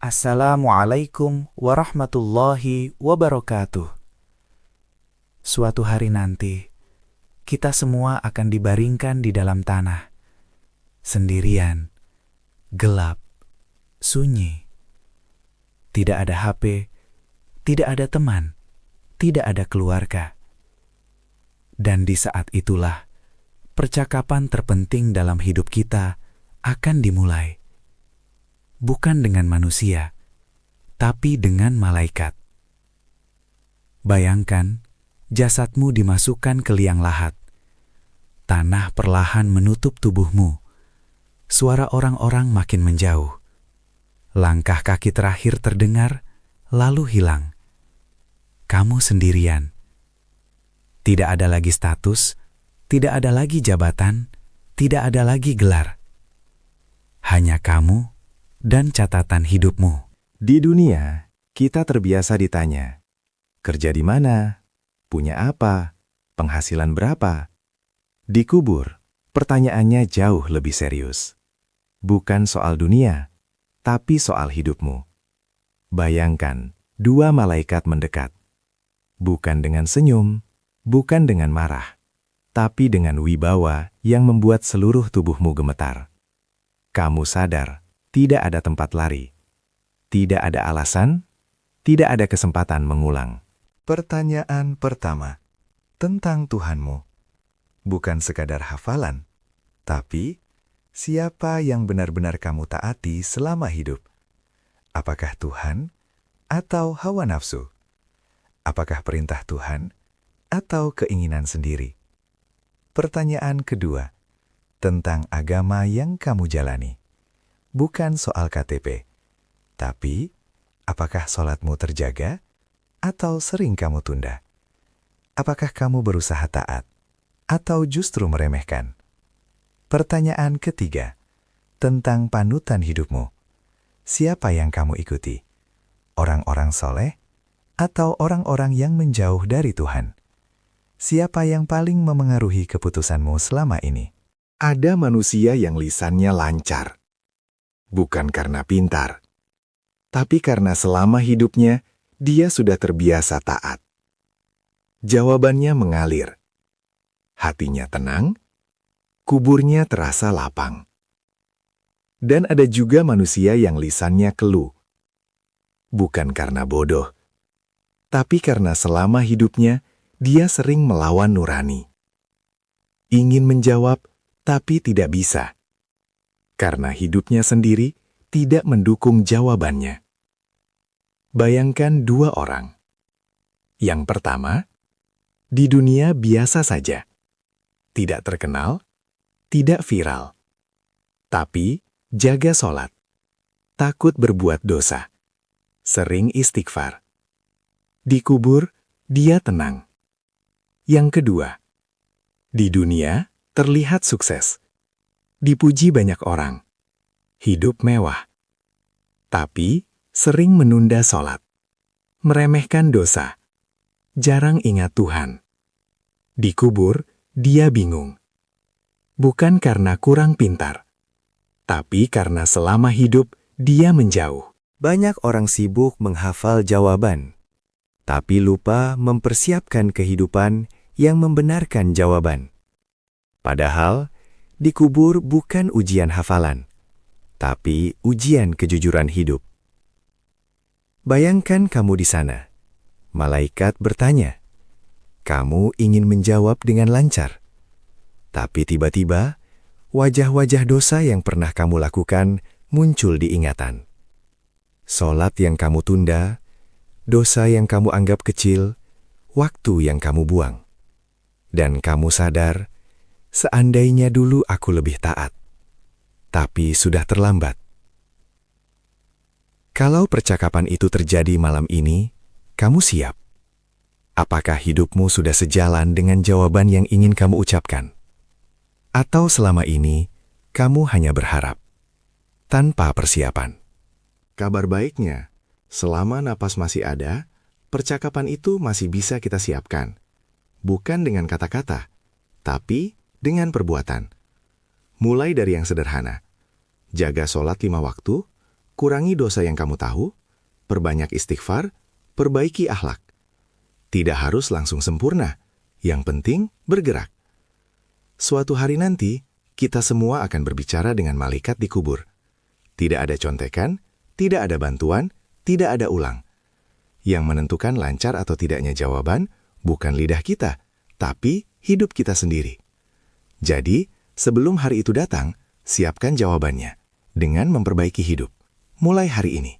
Assalamualaikum warahmatullahi wabarakatuh. Suatu hari nanti, kita semua akan dibaringkan di dalam tanah, sendirian, gelap, sunyi. Tidak ada HP, tidak ada teman, tidak ada keluarga. Dan di saat itulah, percakapan terpenting dalam hidup kita akan dimulai. Bukan dengan manusia, tapi dengan malaikat. Bayangkan, jasadmu dimasukkan ke liang lahat. Tanah perlahan menutup tubuhmu. Suara orang-orang makin menjauh. Langkah kaki terakhir terdengar, lalu hilang. Kamu sendirian. Tidak ada lagi status, tidak ada lagi jabatan, tidak ada lagi gelar. Hanya kamu dan catatan hidupmu. Di dunia, kita terbiasa ditanya, kerja di mana? Punya apa? Penghasilan berapa? Di kubur, pertanyaannya jauh lebih serius. Bukan soal dunia, tapi soal hidupmu. Bayangkan, dua malaikat mendekat. Bukan dengan senyum, bukan dengan marah, tapi dengan wibawa yang membuat seluruh tubuhmu gemetar. Kamu sadar, tidak ada tempat lari. Tidak ada alasan, tidak ada kesempatan mengulang. Pertanyaan pertama, tentang Tuhanmu. Bukan sekadar hafalan, tapi siapa yang benar-benar kamu taati selama hidup? Apakah Tuhan atau hawa nafsu? Apakah perintah Tuhan atau keinginan sendiri? Pertanyaan kedua, tentang agama yang kamu jalani. Bukan soal KTP, tapi apakah sholatmu terjaga atau sering kamu tunda? Apakah kamu berusaha taat atau justru meremehkan? Pertanyaan ketiga, tentang panutan hidupmu. Siapa yang kamu ikuti? Orang-orang soleh atau orang-orang yang menjauh dari Tuhan? Siapa yang paling memengaruhi keputusanmu selama ini? Ada manusia yang lisannya lancar. Bukan karena pintar, tapi karena selama hidupnya dia sudah terbiasa taat. Jawabannya mengalir. Hatinya tenang, kuburnya terasa lapang. Dan ada juga manusia yang lisannya keluh. Bukan karena bodoh, tapi karena selama hidupnya dia sering melawan nurani. Ingin menjawab, tapi tidak bisa. Karena hidupnya sendiri tidak mendukung jawabannya. Bayangkan dua orang. Yang pertama, di dunia biasa saja. Tidak terkenal, tidak viral. Tapi jaga sholat. Takut berbuat dosa. Sering istighfar. Di kubur, dia tenang. Yang kedua, di dunia terlihat sukses. Dipuji banyak orang. Hidup mewah. Tapi sering menunda sholat. Meremehkan dosa. Jarang ingat Tuhan. Di kubur, dia bingung. Bukan karena kurang pintar, tapi karena selama hidup dia menjauh. Banyak orang sibuk menghafal jawaban, tapi lupa mempersiapkan kehidupan yang membenarkan jawaban. Padahal, di kubur bukan ujian hafalan, tapi ujian kejujuran hidup. Bayangkan kamu di sana. Malaikat bertanya, kamu ingin menjawab dengan lancar. Tapi tiba-tiba, wajah-wajah dosa yang pernah kamu lakukan muncul di ingatan. Sholat yang kamu tunda, dosa yang kamu anggap kecil, waktu yang kamu buang. Dan kamu sadar, seandainya dulu aku lebih taat, tapi sudah terlambat. Kalau percakapan itu terjadi malam ini, kamu siap? Apakah hidupmu sudah sejalan dengan jawaban yang ingin kamu ucapkan? Atau selama ini, kamu hanya berharap, tanpa persiapan? Kabar baiknya, selama napas masih ada, percakapan itu masih bisa kita siapkan. Bukan dengan kata-kata, tapi dengan perbuatan. Mulai dari yang sederhana, jaga sholat 5 waktu, Kurangi dosa yang kamu tahu, perbanyak istighfar, perbaiki akhlak. Tidak harus langsung sempurna, yang penting bergerak. Suatu hari nanti, kita semua akan berbicara dengan malaikat di kubur. Tidak ada contekan, tidak ada bantuan, tidak ada ulang. Yang menentukan lancar atau tidaknya jawaban bukan lidah kita, tapi hidup kita sendiri. Jadi, sebelum hari itu datang, siapkan jawabannya dengan memperbaiki hidup. Mulai hari ini.